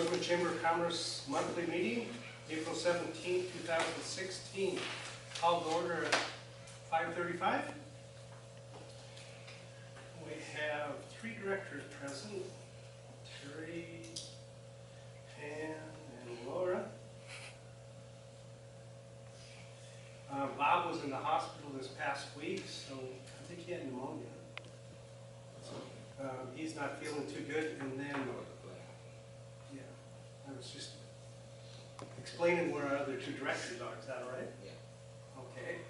Rosamond Chamber of Commerce monthly meeting, April 17, 2016. Called to order at 5:35. We have three directors present, Terry, Pam, and Laura. Bob was in the hospital this past week, so I think he had pneumonia. So, he's not feeling too good, and then, yeah, I was just explaining where our other two directors are. Is that all right? Yeah. Okay.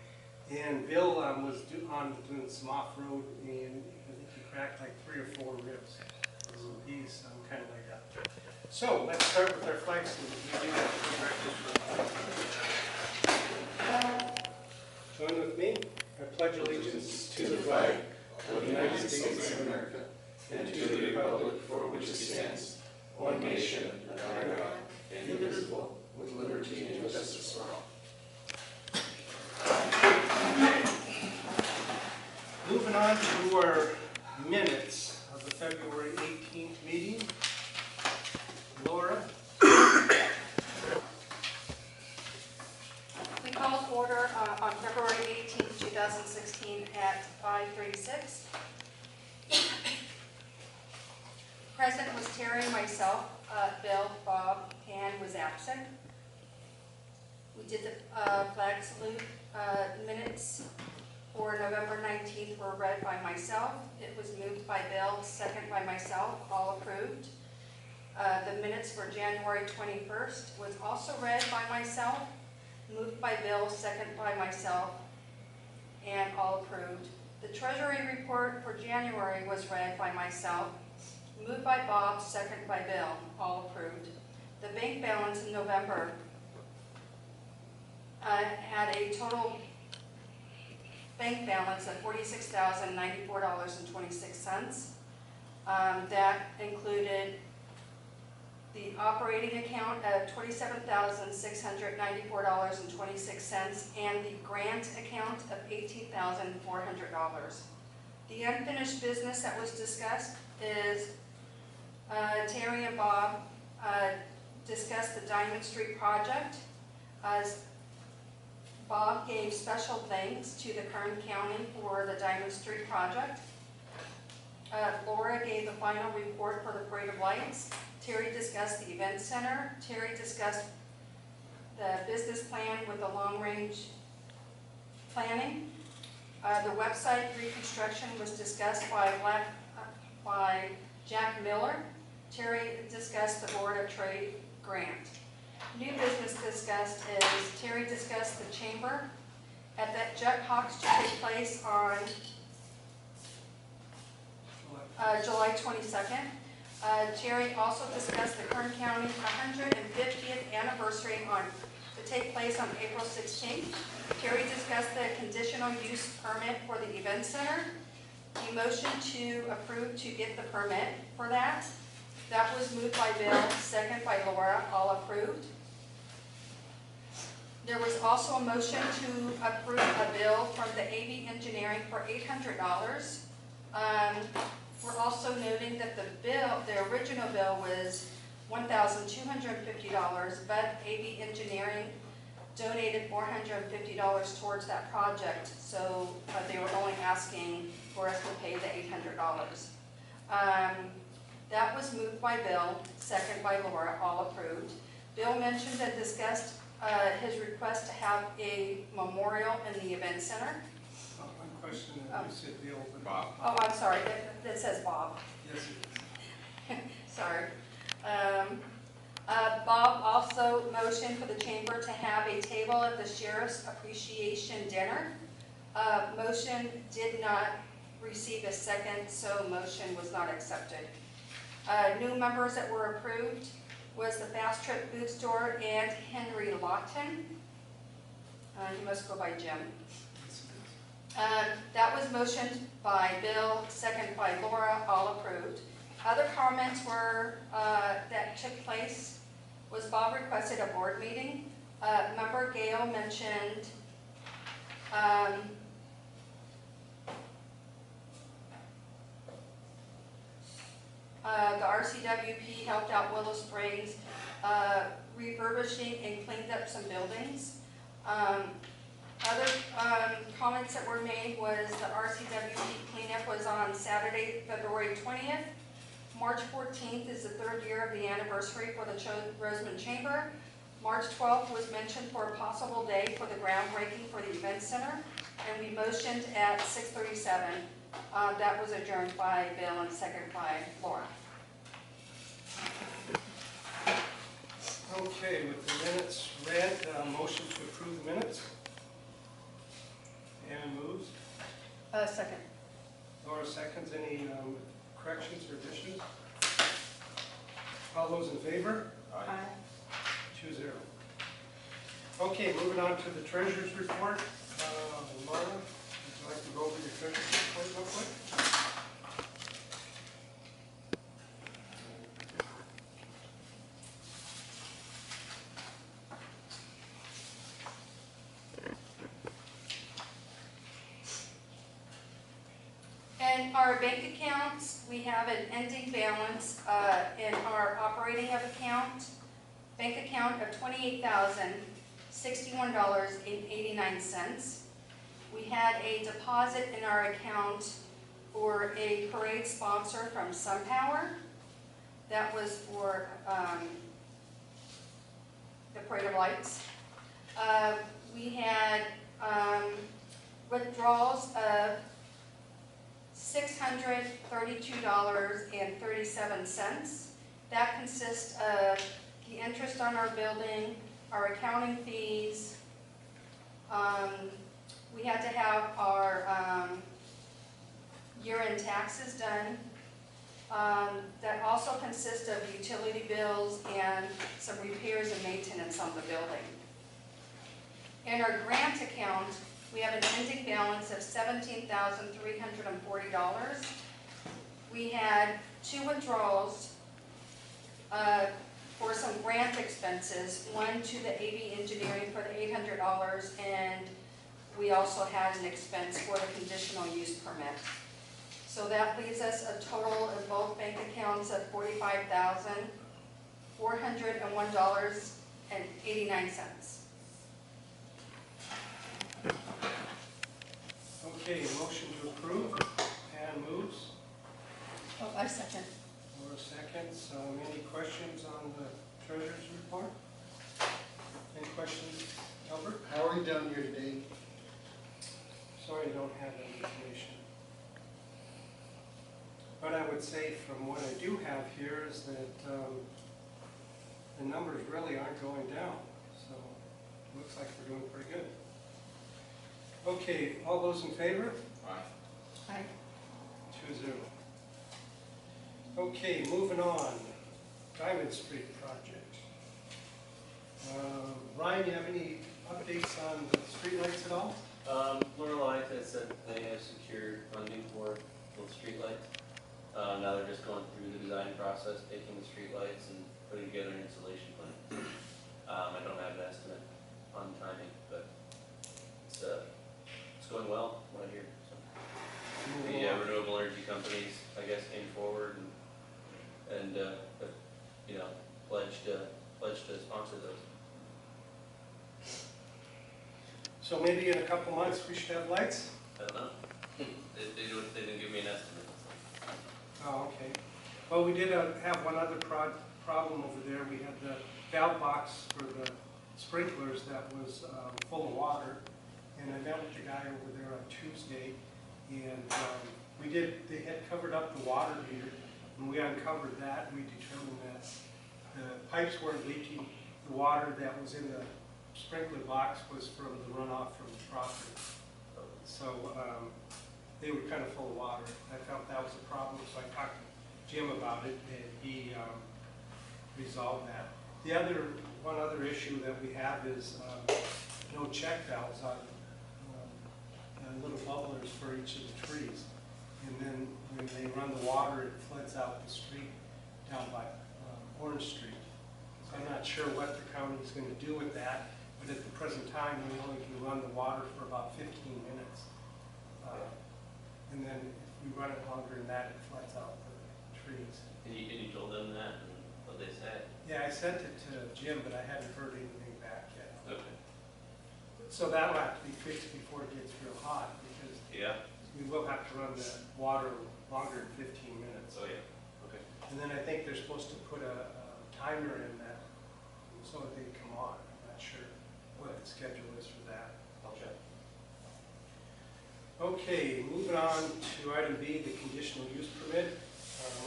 And Bill was doing some off-road, and I think he cracked like 3 or 4 ribs. So he's kind of laid up. So let's start with our flag salute. We do have two directors for join with me. I pledge allegiance to the flag of the United States of America and to the republic for which it stands, one nation, under God, indivisible, with liberty and justice for all. Moving on to our minutes of the February 18th meeting. Laura? We called to order on February 18th, 2016 at 5:36. Present was Terry, myself, Bill, Bob, Ann was absent. We did the flag salute minutes for November 19th were read by myself. It was moved by Bill, second by myself, all approved. The minutes for January 21st was also read by myself, moved by Bill, second by myself, and all approved. The Treasury report for January was read by myself, moved by Bob, second by Bill, all approved. The bank balance in November had a total bank balance of $46,094.26. That included the operating account of $27,694.26 and the grant account of $18,400. The unfinished business that was discussed is Terry and Bob discussed the Diamond Street project. As Bob gave special thanks to the Kern County for the Diamond Street project. Laura gave the final report for the Parade of Lights. Terry discussed the event center. Terry discussed the business plan with the long-range planning. The website reconstruction was discussed by Jack Miller. Terry discussed the Board of Trade grant. New business discussed is Terry discussed the chamber at that Jet Hawks to take place on July 22nd. Terry also discussed the Kern County 150th anniversary to take place on April 16th. Terry discussed the conditional use permit for the event center. He motioned to approve to get the permit for that. That was moved by Bill, second by Laura, all approved. There was also a motion to approve a bill from the AV Engineering for $800. We're also noting that the original bill was $1,250, but AV Engineering donated $450 towards that project, so they were only asking for us to pay the $800. That was moved by Bill, second by Laura, all approved. Bill mentioned and discussed his request to have a memorial in the event center. One question, you said Bill, but Bob. Oh, I'm sorry, that says Bob. Yes, it is. Sorry. Bob also motioned for the chamber to have a table at the Sheriff's Appreciation Dinner. Motion did not receive a second, so motion was not accepted. New members that were approved was the Fast Trip Food Store and Henry Lawton. He must go by Jim. That was motioned by Bill, second by Laura, all approved. Other comments were that took place was Bob requested a board meeting. Member Gail mentioned The RCWP helped out Willow Springs, refurbishing and cleaned up some buildings. Other comments that were made was the RCWP cleanup was on Saturday, February 20th. March 14th is the 3rd year of the anniversary for the Rosamond Chamber. March 12th was mentioned for a possible day for the groundbreaking for the event center, and we motioned at 6:37. That was adjourned by Bill and seconded by Laura. Okay, with the minutes read, motion to approve the minutes. Anna moves. Second. Laura seconds. Any corrections or additions? All those in favor? Aye. 2-0. Okay, moving on to the treasurer's report. Laura, would you like to go over your treasurer's report real quick? In our bank accounts, we have an ending balance in our operating bank account of $28,061.89. We had a deposit in our account for a parade sponsor from SunPower. That was for the Parade of Lights. We had withdrawals of $632.37. That consists of the interest on our building, our accounting fees. We had to have our year-end taxes done. That also consists of utility bills and some repairs and maintenance on the building. In our grant account, we have an ending balance of $17,340. We had 2 withdrawals for some grant expenses, one to the AV Engineering for the $800, and we also had an expense for the conditional use permit. So that leaves us a total in both bank accounts of $45,401.89. Okay, motion to approve. Ann moves. Oh, I second. Laura seconds. Any questions on the treasurer's report? Any questions, Albert? How are we done here today? Sorry, I don't have that information. But I would say from what I do have here is that the numbers really aren't going down. So it looks like we're doing pretty good. Okay, all those in favor? Aye. Aye. 2-0. Okay, moving on. Diamond Street project. Ryan, you have any updates on the streetlights at all? Lorelei has said they have secured funding for both streetlights. Now they're just going through the design process, taking the streetlights and putting together an installation plan. I don't have an estimate on timing, but it's going well, what I hear. So, the renewable energy companies, I guess, came forward and you know, pledged to sponsor those. So maybe in a couple months we should have lights? I don't know. They didn't give me an estimate. Oh, okay. Well, we did have one other problem over there. We had the valve box for the sprinklers that was full of water. And I met with the guy over there on Tuesday, and they had covered up the water meter, and we uncovered that, and we determined that the pipes weren't leaking. The water that was in the sprinkler box was from the runoff from the property. So they were kind of full of water. I felt that was a problem, so I talked to Jim about it, and he resolved that. One other issue that we have is no check valves on little bubblers for each of the trees. And then when they run the water, it floods out the street down by Orange Street. So I'm not sure what the county is going to do with that, but at the present time, we only can run the water for about 15 minutes. And then if we run it longer than that, it floods out the trees. And you told them that, and what they said? Yeah, I sent it to Jim, but I hadn't heard anything back yet. Okay. So that'll have to be fixed before it gets real hot, because Yeah? we will have to run the water longer than 15 minutes. Oh, yeah. Okay. And then I think they're supposed to put a timer in that so that they come on. I'm not sure what the schedule is for that. I'll check. Okay, moving on to item B, the conditional use permit.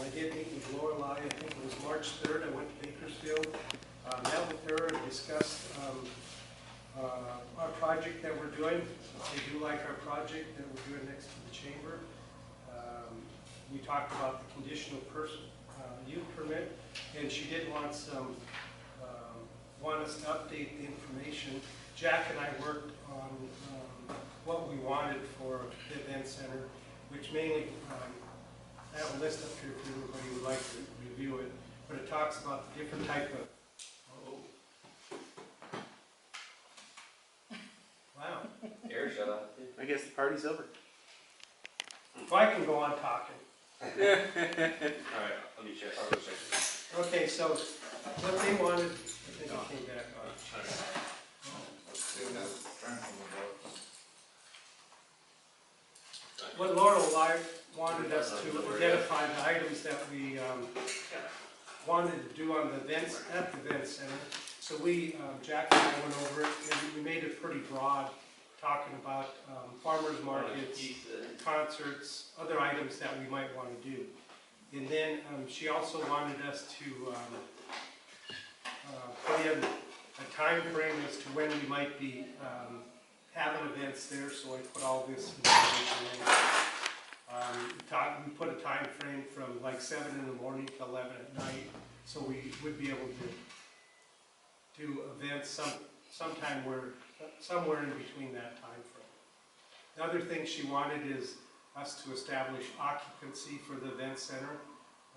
I did meet with Lorelei, I think it was March 3rd, I went to Bakersfield, met with her and discussed our project that we're doing. They do like our project that we're doing next to the chamber. We talked about the conditional use permit, and she did want us to update the information. Jack and I worked on what we wanted for the event center, which mainly, I have a list up here if everybody would like to review it, but it talks about the different type of, wow. Air shut off. I guess the party's over. Well, I can go on talking. Alright, let me check. I'll go check. Okay, so what they wanted, I think it came back on. What Lorelei wanted us to identify the items that we wanted to do on the events, at the event center. So we, Jack and I went over it, and we made it pretty broad, talking about farmers markets, concerts, other items that we might want to do. And then she also wanted us to put in a time frame as to when we might be having events there, so I put all this information in. We put a time frame from like 7 in the morning to 11 at night, so we would be able to do events somewhere in between that time frame. The other thing she wanted is us to establish occupancy for the event center.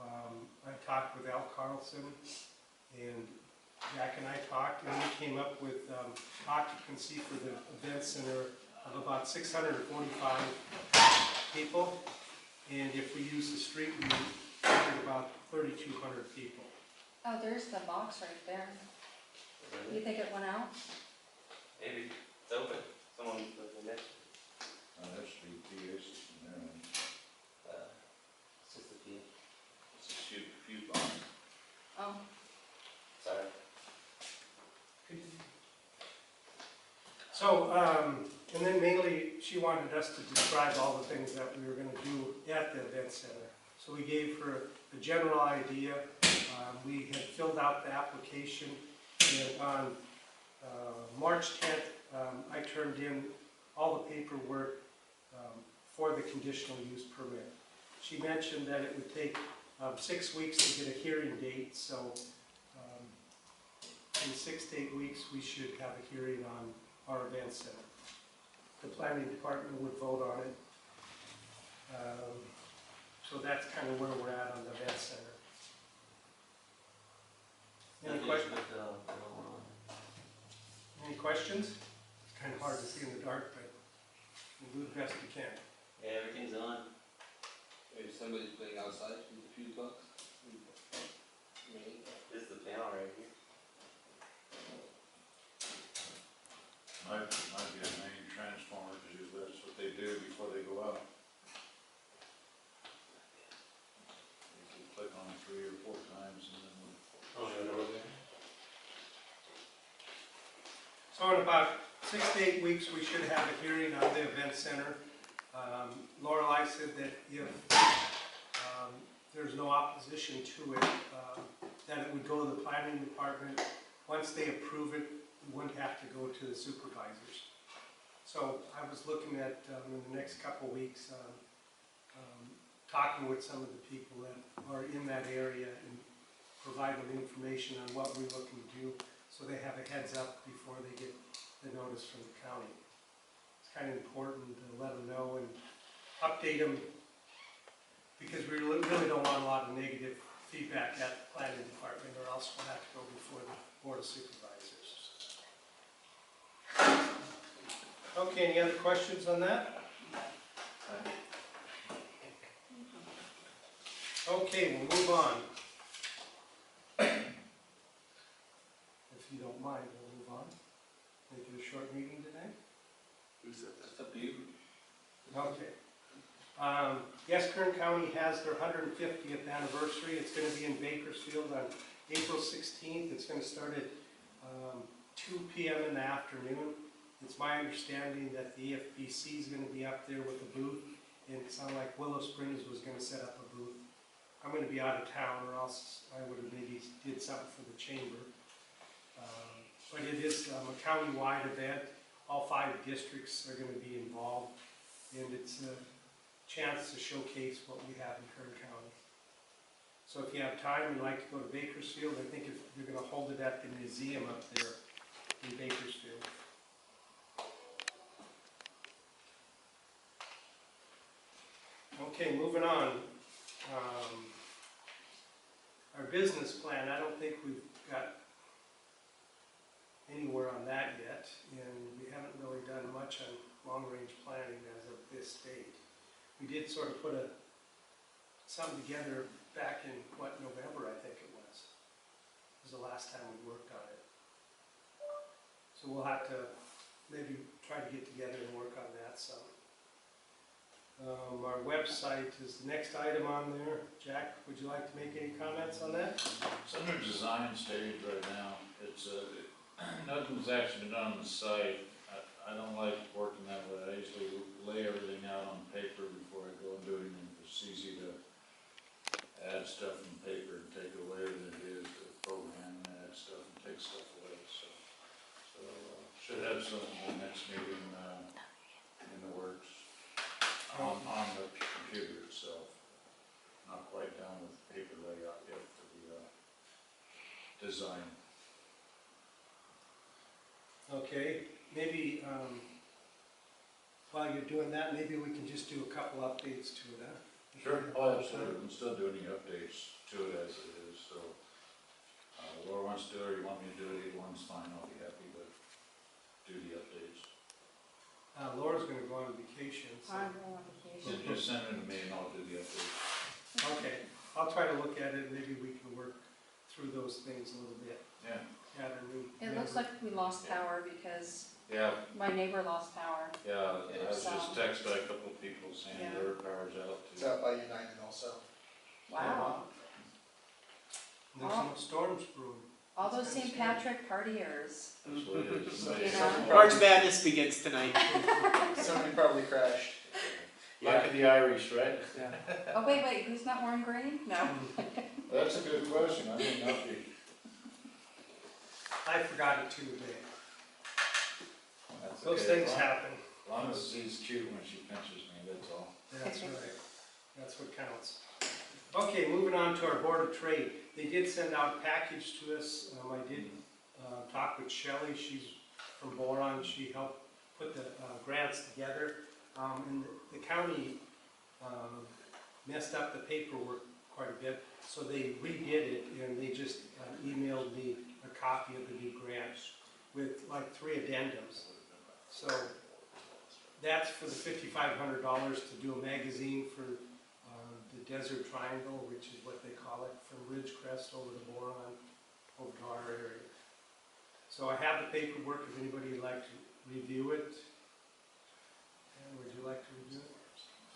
I talked with Al Carlson, and Jack and I talked, and we came up with occupancy for the event center of about 645 people. And if we use the street, we figured about 3,200 people. Oh, there's the box right there. You think it went out? Maybe. It's open. Someone's looking at it. That should be PA system there. It's just a few. It's a few bombs. Oh, Sorry. So, and then mainly she wanted us to describe all the things that we were going to do at the event center. So we gave her the general idea. We had filled out the application, and on March 10th, I turned in all the paperwork for the conditional use permit. She mentioned that it would take 6 weeks to get a hearing date, so in 6 to 8 weeks we should have a hearing on our event center. The planning department would vote on it. So that's kind of where we're at on the event center. Any questions? Any questions? It's kind of hard to see in the dark, but we'll do the best we can. Yeah, everything's on. Maybe somebody's playing outside with a few bucks. This is the panel right here. Might be a main transformer, because usually that's what they do before they go out. You can click on it 3 or 4 times and then. Oh, yeah, over there. So in about 6 to 8 weeks, we should have a hearing on the event center. Lorelei said that if there's no opposition to it, that it would go to the planning department. Once they approve it, we wouldn't have to go to the supervisors. So I was looking at, in the next couple of weeks, talking with some of the people that are in that area and providing information on what we're looking to do, so they have a heads up before they get the notice from the county. It's kind of important to let them know and update them, because we really don't want a lot of negative feedback at the planning department, or else we'll have to go before the board of supervisors. Okay, any other questions on that? Okay, we'll move on. If you don't mind, we'll move on. Make it a short meeting today. It's up to you. Okay. Yes, Kern County has their 150th anniversary. It's going to be in Bakersfield on April 16th. It's going to start at 2 p.m. in the afternoon. It's my understanding that the EFBC is going to be up there with a booth, and it sounded like Willow Springs was going to set up a booth. I'm going to be out of town, or else I would have maybe did something for the chamber. But it is a county-wide event. All 5 districts are going to be involved, and it's a chance to showcase what we have in Kern County. So if you have time and like to go to Bakersfield, I think if you're going to hold it at the museum up there in Bakersfield. Okay, moving on. Our business plan, I don't think we've got anywhere on that yet, and we haven't really done much on long-range planning as of this date. We did sort of put something together back in, November, I think it was. It was the last time we worked on it. So we'll have to maybe try to get together and work on that some. Our website is the next item on there. Jack, would you like to make any comments on that? It's under design stage right now. It's, nothing's actually been done on the site. I don't like working that way. I usually lay everything out on paper before I go and do anything. It's easy to add stuff in paper and take it away than it is to program and add stuff and take stuff away. So should have something in the next meeting in the works on the computer itself. Not quite done with paper layout yet for the design. Okay, maybe while you're doing that, maybe we can just do a couple updates to it, huh? Sure. Oh, absolutely. I'm still doing any updates to it as it is, so. Laura wants to do it, or you want me to do it, either one's fine, I'll be happy to do the updates. Laura's gonna go on vacation, so. I'm going on So vacation. just send it to me and I'll do the updates. Okay, I'll try to look at it, maybe we can work through those things a little bit. Yeah, Add a new It looks member. like we lost power because yeah, my neighbor lost power. yeah, I was So- just texted by a couple of people saying Yeah. their power's out It's too. out by United also. Wow. There's some storms brewing. All those St. Patrick partiers. That's what it is. So- You somebody know? March Madness begins tonight. Somebody probably crashed. Luck of the Irish, right? Oh, wait, who's not wearing green? No. That's a good question, I may not be. I forgot it too today. That's Those okay, things as long- happen. As long as she's cute when she pinches me, that's all. That's right. That's what counts. Okay, moving on to our Board of Trade. They did send out a package to us. I did talk with Shelley. She's from Boron. She helped put the grants together. And the county messed up the paperwork quite a bit, so they redid it, and they just emailed me a copy of the new grants with like 3 addendums. So that's for the $5,500 to do a magazine for the Desert Triangle, which is what they call it, from Ridgecrest over to Boron, over to our area. So I have the paperwork if anybody would like to review it. And would you like to review it?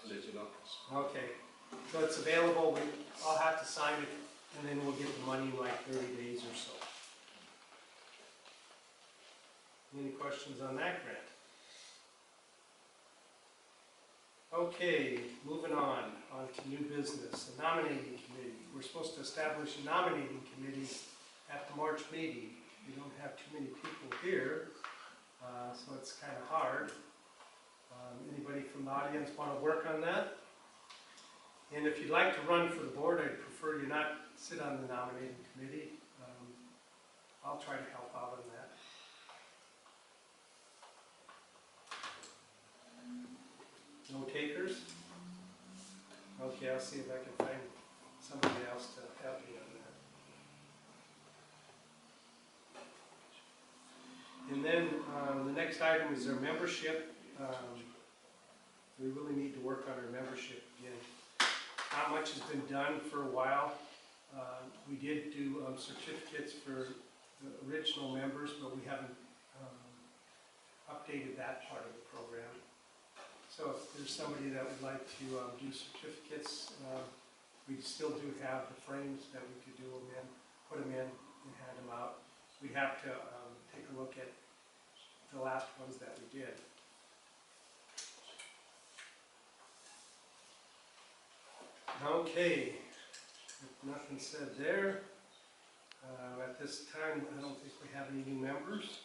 I'll let you know. Okay, so it's available. I'll have to sign it, and then we'll get the money in like 30 days or so. Any questions on that grant? Okay, moving on to new business, the nominating committee. We're supposed to establish a nominating committee at the March meeting. We don't have too many people here, so it's kind of hard. Anybody from the audience want to work on that? And if you'd like to run for the board, I'd prefer you not sit on the nominating committee. I'll try to help out on that. No takers? Okay, I'll see if I can find somebody else to help me on that. And then the next item is our membership. We really need to work on our membership again. not much has been done for a while. We did do certificates for the original members, but we haven't updated that part of the program. So if there's somebody that would like to do certificates, we still do have the frames that we could do them in, put them in and hand them out. We have to take a look at the last ones that we did. Okay, if nothing said there, at this time I don't think we have any new members.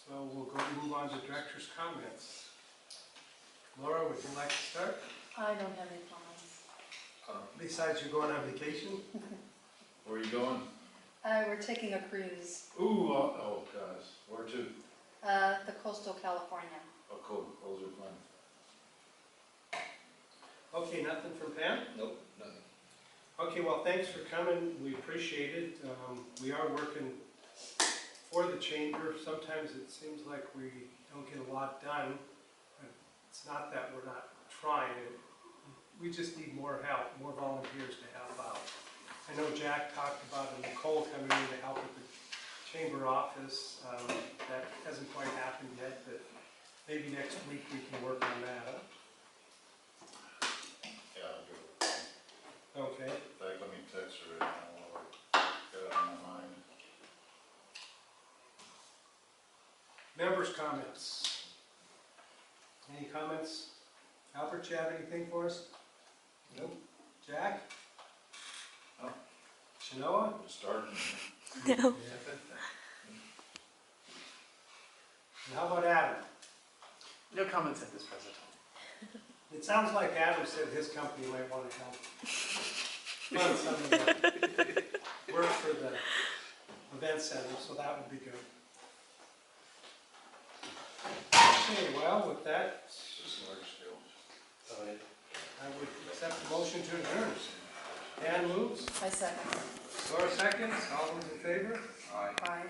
So we'll move on to director's comments. Laura, would you like to start? I don't have any comments. Besides you're going on vacation? Where are you going? We're taking a cruise, Ooh, oh, guys, where to? the coastal California. Oh, cool, those are fun. Okay, nothing from Pam? Nope, nothing. Okay, well, thanks for coming. We appreciate it. We are working for the chamber. Sometimes it seems like we don't get a lot done. But it's not that we're not trying. We just need more help, more volunteers to help out. I know Jack talked about Nicole coming in to help with the chamber office. That hasn't quite happened yet, but maybe next week we can work on that. Yeah, I'll do it. Okay. In fact, let me text her right now while I got it on my mind. Members' comments. Any comments? Albert, you have anything for us? Nope. Jack? No. Shanoa? It's starting. No. And how about Adam? No comments at this present time. It sounds like Adam said his company might want to help fund some of the work for the event center, so that would be good. Okay, well, with that, It's just large scale. I would accept the motion to adjourn. Dan moves, I second. Laura seconds, all those in favor? Aye. Bye.